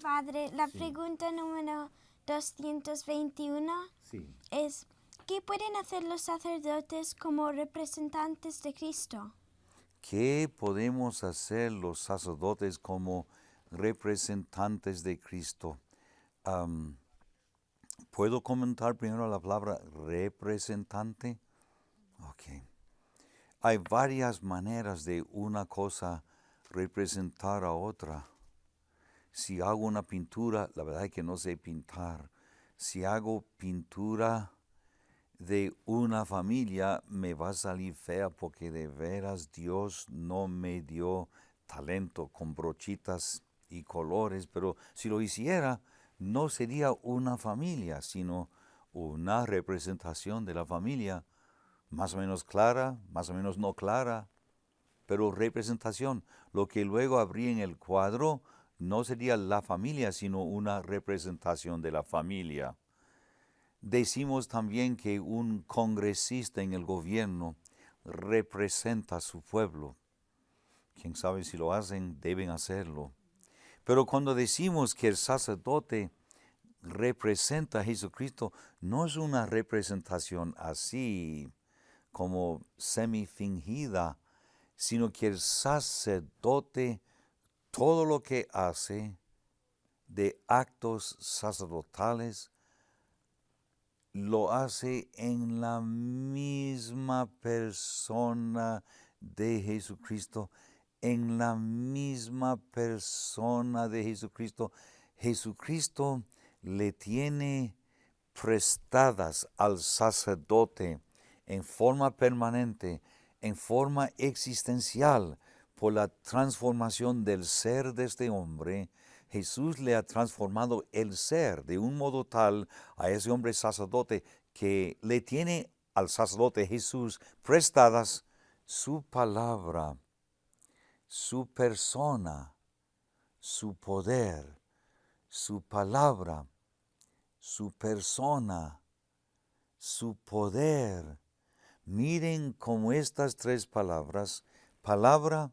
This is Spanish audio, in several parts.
Padre, la Sí. pregunta número 221 Sí. es, ¿qué pueden hacer los sacerdotes como representantes de Cristo? ¿Qué podemos hacer los sacerdotes como representantes de Cristo? ¿Puedo comentar primero la palabra representante? Ok. Hay varias maneras de una cosa representar a otra. Si hago una pintura, la verdad es que no sé pintar. Si hago pintura de una familia, me va a salir fea porque de veras Dios no me dio talento con brochitas y colores, pero si lo hiciera, no sería una familia, sino una representación de la familia, más o menos clara, más o menos no clara, pero representación. Lo que luego habría en el cuadro no sería la familia, sino una representación de la familia. Decimos también que un congresista en el gobierno representa a su pueblo. Quién sabe si lo hacen, deben hacerlo. Pero cuando decimos que el sacerdote representa a Jesucristo, no es una representación así como semifingida, sino que el sacerdote, todo lo que hace de actos sacerdotales, lo hace en la misma persona de Jesucristo, en la misma persona de Jesucristo. Jesucristo le tiene prestadas al sacerdote en forma permanente, en forma existencial, por la transformación del ser de este hombre. Jesús le ha transformado el ser de un modo tal a ese hombre sacerdote que le tiene al sacerdote Jesús prestadas su palabra, su persona, su poder, su palabra, su persona, su poder. Miren cómo estas tres palabras, palabra,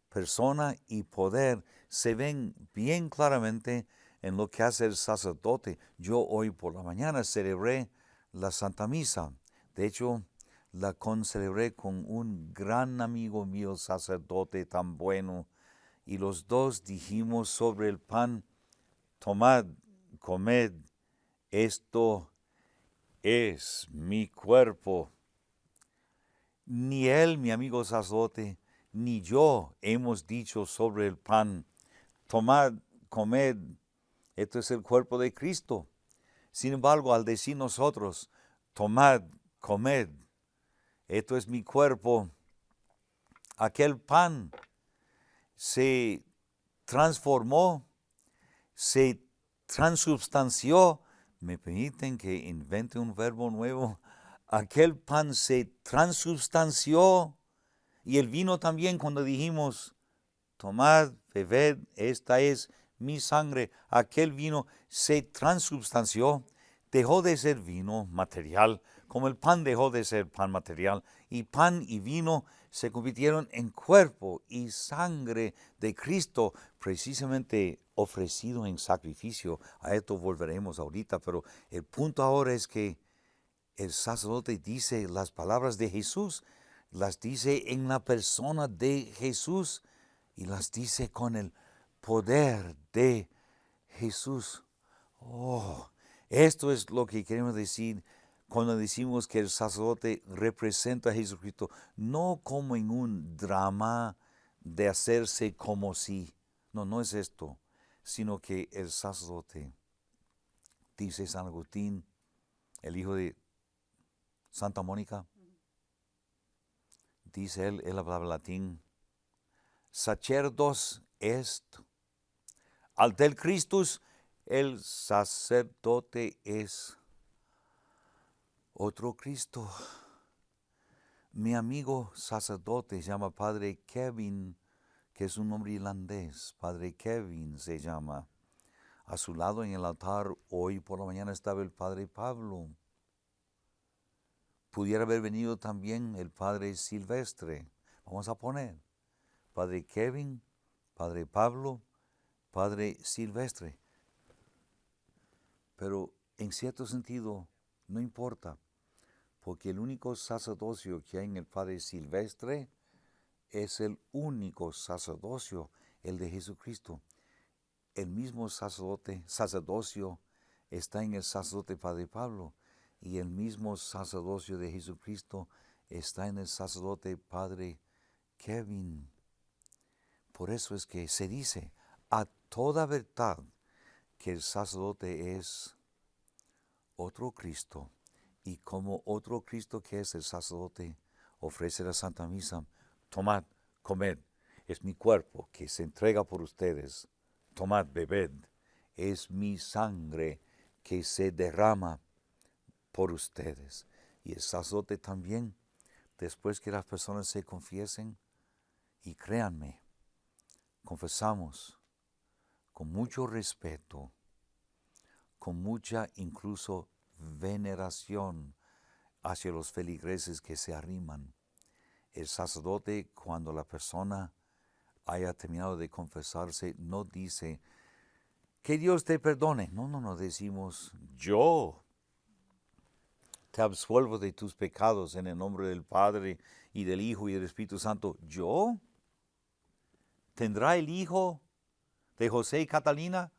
persona y poder, se ven bien claramente en lo que hace el sacerdote. Yo hoy por la mañana celebré la Santa Misa. De hecho, la concelebré con un gran amigo mío, sacerdote tan bueno, y los dos dijimos sobre el pan: tomad, comed, esto es mi cuerpo. Ni él, mi amigo sacerdote, ni yo hemos dicho sobre el pan: tomad, comed, esto es el cuerpo de Cristo. Sin embargo, al decir nosotros: tomad, comed, esto es mi cuerpo, aquel pan se transformó, se transubstanció. ¿Me permiten que invente un verbo nuevo? Aquel pan se transubstanció. Y el vino también, cuando dijimos: tomad, bebed, esta es mi sangre. Aquel vino se transubstanció, dejó de ser vino material, como el pan dejó de ser pan material, y pan y vino se convirtieron en cuerpo y sangre de Cristo, precisamente ofrecido en sacrificio. A esto volveremos ahorita, pero el punto ahora es que el sacerdote dice las palabras de Jesús, las dice en la persona de Jesús y las dice con el poder de Jesús. Oh, esto es lo que queremos decir cuando decimos que el sacerdote representa a Jesucristo, no como en un drama de hacerse como si. No, no es esto, sino que el sacerdote, dice San Agustín, el hijo de Santa Mónica, dice él hablaba latín: sacerdos est, alter Christus, el sacerdote es otro Cristo. Mi amigo sacerdote se llama Padre Kevin, que es un nombre irlandés. Padre Kevin se llama. A su lado en el altar hoy por la mañana estaba el Padre Pablo. Pudiera haber venido también el Padre Silvestre. Vamos a poner Padre Kevin, Padre Pablo Padre Silvestre. Pero en cierto sentido no importa, porque el único sacerdocio que hay en el Padre Silvestre es el único sacerdocio, el de Jesucristo. El mismo sacerdocio está en el sacerdote Padre Pablo, y el mismo sacerdocio de Jesucristo está en el sacerdote Padre Kevin. Por eso es que se dice a toda verdad que el sacerdote es otro Cristo, y como otro Cristo que es el sacerdote ofrece la Santa Misa: tomad, comed, es mi cuerpo que se entrega por ustedes, tomad, bebed, es mi sangre que se derrama por ustedes. Y el sacerdote también, después que las personas se confiesen, y créanme, confesamos con mucho respeto, con mucha incluso veneración hacia los feligreses que se arriman. El sacerdote, cuando la persona haya terminado de confesarse, no dice que Dios te perdone. No, decimos: yo te absuelvo de tus pecados en el nombre del Padre y del Hijo y del Espíritu Santo. ¿Yo? ¿Tendrá el hijo de José y Catalina?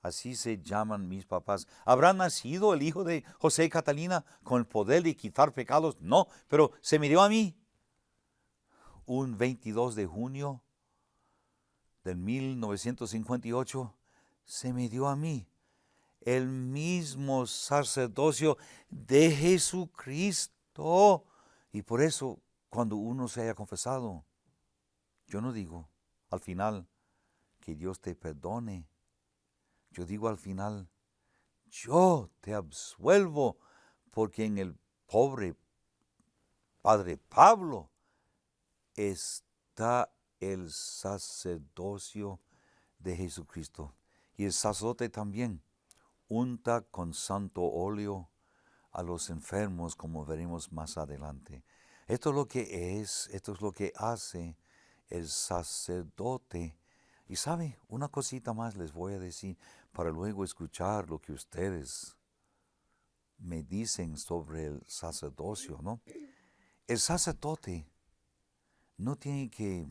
Así se llaman mis papás. ¿Habrá nacido el hijo de José y Catalina con el poder de quitar pecados? No, pero se me dio a mí. Un 22 de junio del 1958, se me dio a mí el mismo sacerdocio de Jesucristo. Y por eso, cuando uno se haya confesado, yo no digo al final que Dios te perdone. Yo digo al final: yo te absuelvo, porque en el pobre Padre Pablo está el sacerdocio de Jesucristo. Y el sacerdote también unta con santo óleo a los enfermos, como veremos más adelante. Esto es lo que es, esto es lo que hace el sacerdote. Y sabe, una cosita más les voy a decir para luego escuchar lo que ustedes me dicen sobre el sacerdocio, ¿no? El sacerdote no tiene que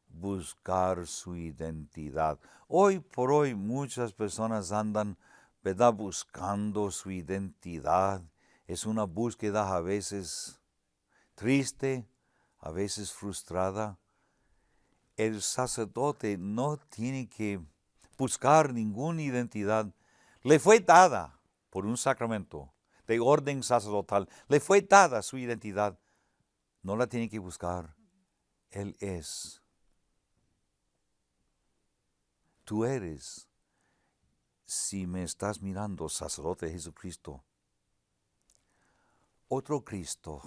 buscar su identidad. Hoy por hoy muchas personas andan, ¿verdad?, buscando su identidad. Es una búsqueda a veces triste, a veces frustrada. El sacerdote no tiene que buscar ninguna identidad. Le fue dada por un sacramento de orden sacerdotal. Le fue dada su identidad. No la tiene que buscar. Él es. Tú eres, si me estás mirando, sacerdote de Jesucristo, otro Cristo.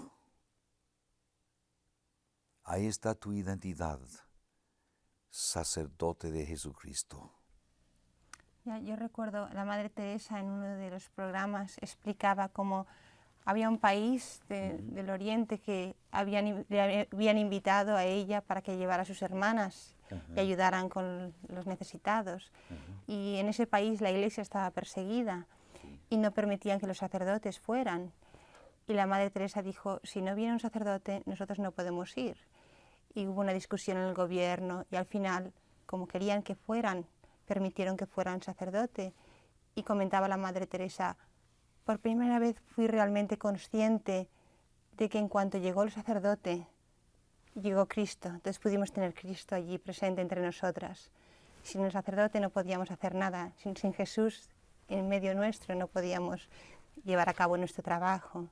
Ahí está tu identidad, sacerdote de Jesucristo. Yo recuerdo, la Madre Teresa en uno de los programas explicaba cómo había un país del Oriente que le habían invitado a ella para que llevara a sus hermanas y ayudaran con los necesitados. Y en ese país la iglesia estaba perseguida y no permitían que los sacerdotes fueran. Y la Madre Teresa dijo: si no viene un sacerdote, nosotros no podemos ir. Y hubo una discusión en el gobierno y al final, como querían que fueran, permitieron que fueran sacerdote. Y comentaba la Madre Teresa: por primera vez fui realmente consciente de que en cuanto llegó el sacerdote, llegó Cristo. Entonces pudimos tener Cristo allí presente entre nosotras. Sin el sacerdote no podíamos hacer nada. Sin Jesús en medio nuestro no podíamos llevar a cabo nuestro trabajo.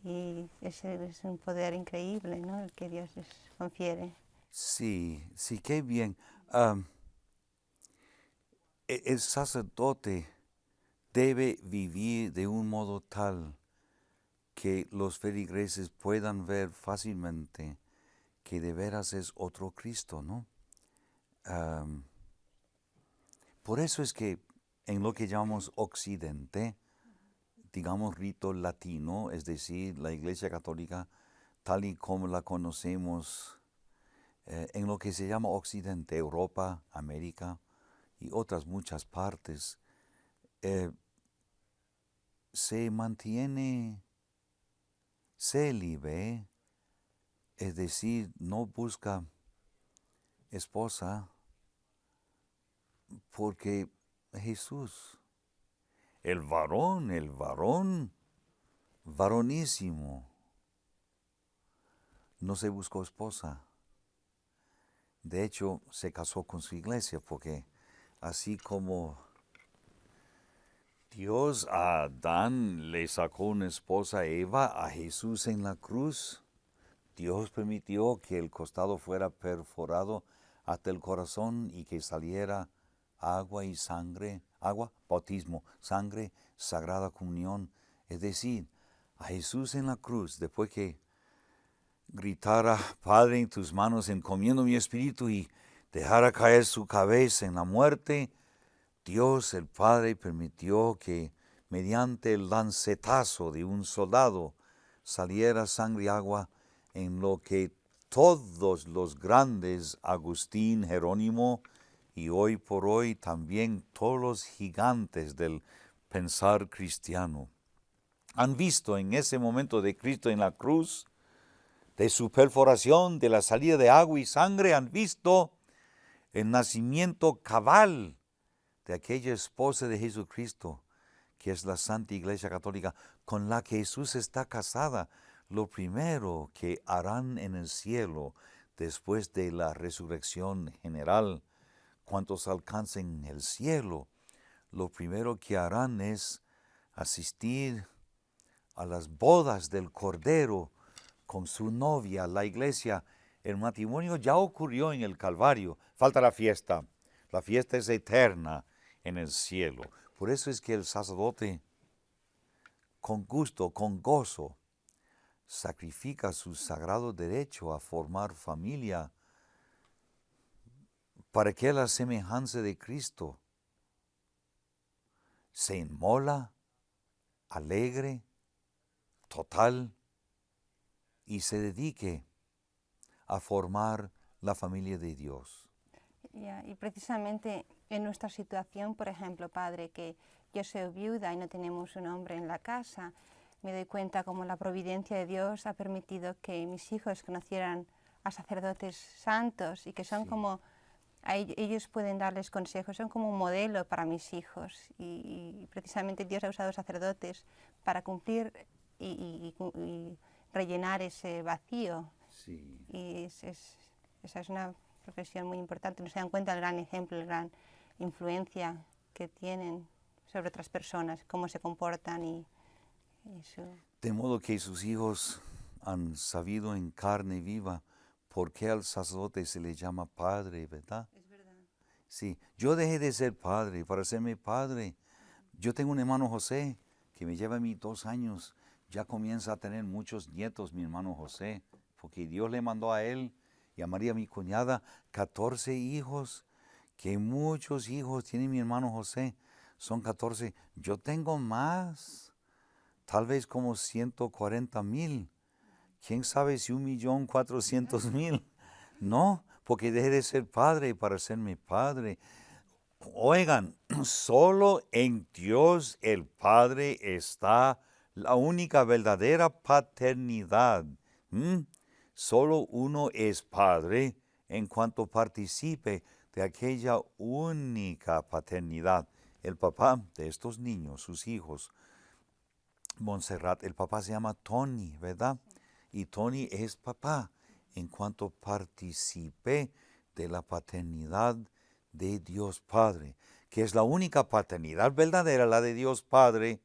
Y ese es un poder increíble, ¿no?, el que Dios les confiere. Sí, qué bien. El sacerdote debe vivir de un modo tal que los feligreses puedan ver fácilmente que de veras es otro Cristo, ¿no? Por eso es que en lo que llamamos Occidente, digamos rito latino, es decir, la Iglesia Católica tal y como la conocemos en lo que se llama Occidente, Europa, América y otras muchas partes, se mantiene célibe, es decir, no busca esposa, porque Jesús, el varón, varonísimo, no se buscó esposa. De hecho, se casó con su iglesia, porque así como Dios a Adán le sacó una esposa, Eva, a Jesús en la cruz, Dios permitió que el costado fuera perforado hasta el corazón y que saliera agua y sangre, agua, bautismo, sangre, sagrada comunión. Es decir, a Jesús en la cruz, después que gritara, Padre, en tus manos encomiendo mi espíritu, y dejara caer su cabeza en la muerte, Dios el Padre permitió que mediante el lancetazo de un soldado saliera sangre y agua, en lo que todos los grandes, Agustín, Jerónimo, y hoy por hoy también todos los gigantes del pensar cristiano, han visto en ese momento de Cristo en la cruz, de su perforación, de la salida de agua y sangre, han visto el nacimiento cabal de aquella esposa de Jesucristo, que es la Santa Iglesia Católica, con la que Jesús está casada. Lo primero que harán en el cielo, después de la resurrección general, cuantos alcancen el cielo, lo primero que harán es asistir a las bodas del Cordero con su novia, la iglesia. El matrimonio ya ocurrió en el Calvario, falta la fiesta. La fiesta es eterna en el cielo. Por eso es que el sacerdote, con gusto, con gozo, sacrifica su sagrado derecho a formar familia, para que la semejanza de Cristo se inmola, alegre, total, y se dedique a formar la familia de Dios. Y precisamente en nuestra situación, por ejemplo, Padre, que yo soy viuda y no tenemos un hombre en la casa, me doy cuenta como la providencia de Dios ha permitido que mis hijos conocieran a sacerdotes santos y que son como, ellos pueden darles consejos, son como un modelo para mis hijos. Y precisamente Dios ha usado sacerdotes para cumplir y rellenar ese vacío. Sí. Y esa es una profesión muy importante. No se dan cuenta del gran ejemplo, la gran influencia que tienen sobre otras personas, cómo se comportan y eso. De modo que sus hijos han sabido en carne viva por qué al sacerdote se le llama padre, ¿verdad? Es verdad. Sí, yo dejé de ser padre para serme padre. Yo tengo un hermano José que me lleva a mí 2 años. Ya comienza a tener muchos nietos mi hermano José, porque Dios le mandó a él y a María, mi cuñada, 14 hijos. Que muchos hijos tiene mi hermano José. Son 14. Yo tengo más, tal vez como 140,000. ¿Quién sabe si 1,400,000? No, porque dejé de ser padre para serme padre. Oigan, solo en Dios el Padre está la única verdadera paternidad. Solo uno es padre en cuanto participe de aquella única paternidad. El papá de estos niños, sus hijos, Montserrat, el papá se llama Tony, ¿verdad? Y Tony es papá en cuanto participe de la paternidad de Dios Padre, que es la única paternidad verdadera, la de Dios Padre,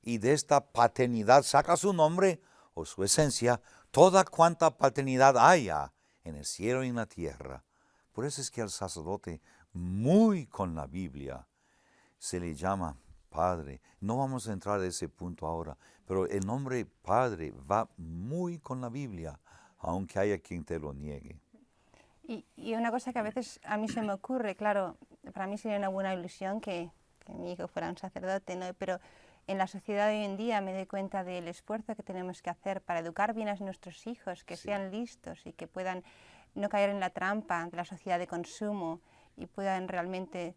y de esta paternidad saca su nombre o su esencia toda cuanta paternidad haya en el cielo y en la tierra. Por eso es que al sacerdote, muy con la Biblia, se le llama Padre. No vamos a entrar a ese punto ahora, pero el nombre Padre va muy con la Biblia, aunque haya quien te lo niegue. Y una cosa que a veces a mí se me ocurre, claro, para mí sería una buena ilusión que mi hijo fuera un sacerdote, ¿no? Pero en la sociedad de hoy en día me doy cuenta del esfuerzo que tenemos que hacer para educar bien a nuestros hijos, que sean listos y que puedan no caer en la trampa de la sociedad de consumo y puedan realmente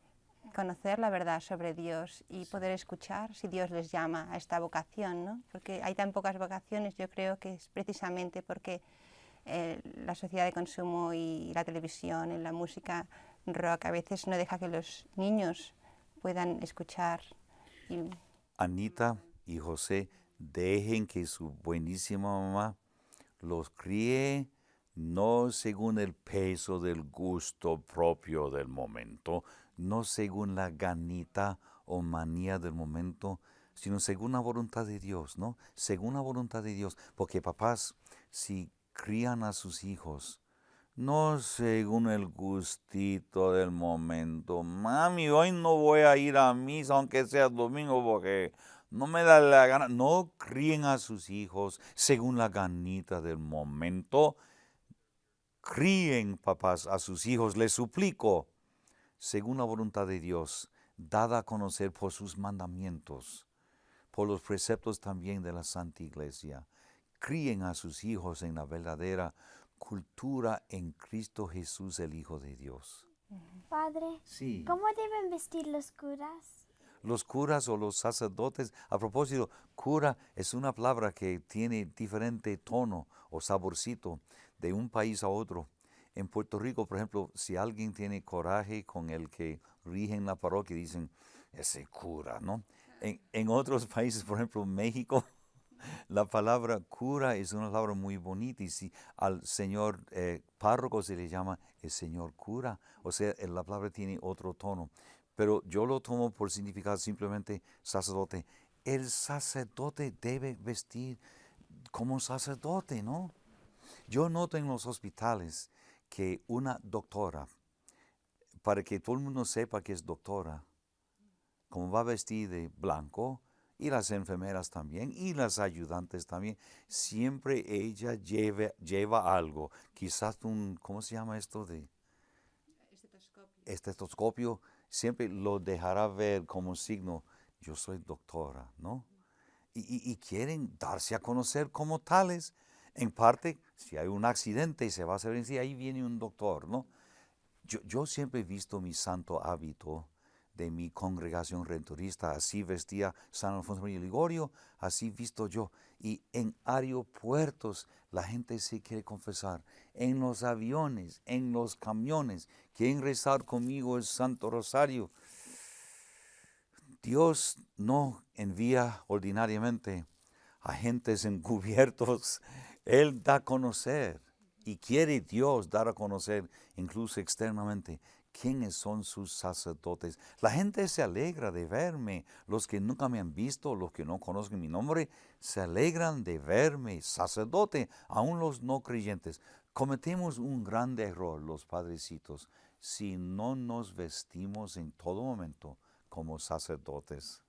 conocer la verdad sobre Dios y poder escuchar si Dios les llama a esta vocación, ¿no? Porque hay tan pocas vocaciones, yo creo que es precisamente porque la sociedad de consumo y la televisión y la música rock a veces no deja que los niños puedan escuchar. Anita y José, dejen que su buenísima mamá los críe no según el peso del gusto propio del momento, no según la ganita o manía del momento, sino según la voluntad de Dios, ¿no? Según la voluntad de Dios. Porque papás, si crían a sus hijos, no según el gustito del momento. Mami, hoy no voy a ir a misa aunque sea domingo porque no me da la gana. No críen a sus hijos según la ganita del momento. Críen, papás, a sus hijos, les suplico, según la voluntad de Dios, dada a conocer por sus mandamientos, por los preceptos también de la Santa Iglesia. Críen a sus hijos en la verdadera cultura en Cristo Jesús, el Hijo de Dios. Padre, Sí. ¿cómo deben vestir los curas? Los curas o los sacerdotes, a propósito, cura es una palabra que tiene diferente tono o saborcito de un país a otro. En Puerto Rico, por ejemplo, si alguien tiene coraje con el que rige en la parroquia, dicen, ese cura, ¿no? En otros países, por ejemplo, México, la palabra cura es una palabra muy bonita y si al señor párroco se le llama el señor cura, o sea, la palabra tiene otro tono. Pero yo lo tomo por significar simplemente sacerdote. El sacerdote debe vestir como sacerdote, ¿no? Yo noto en los hospitales que una doctora, para que todo el mundo sepa que es doctora, como va vestida de blanco, y las enfermeras también, y las ayudantes también, siempre ella lleva algo, quizás un, ¿cómo se llama esto? De estetoscopio, siempre lo dejará ver como signo, yo soy doctora, ¿no? Y quieren darse a conocer como tales. En parte, si hay un accidente y se va a hacer en sí, ahí viene un doctor, ¿no? Yo siempre he visto mi santo hábito de mi congregación redentorista, así vestía San Alfonso María Ligorio, así visto yo. Y en aeropuertos la gente se quiere confesar, en los aviones, en los camiones, quieren rezar conmigo el Santo Rosario. Dios no envía ordinariamente agentes encubiertos, Él da a conocer y quiere Dios dar a conocer incluso externamente quiénes son sus sacerdotes. La gente se alegra de verme, los que nunca me han visto, los que no conocen mi nombre, se alegran de verme sacerdote, aún los no creyentes. Cometemos un grande error los padrecitos si no nos vestimos en todo momento como sacerdotes.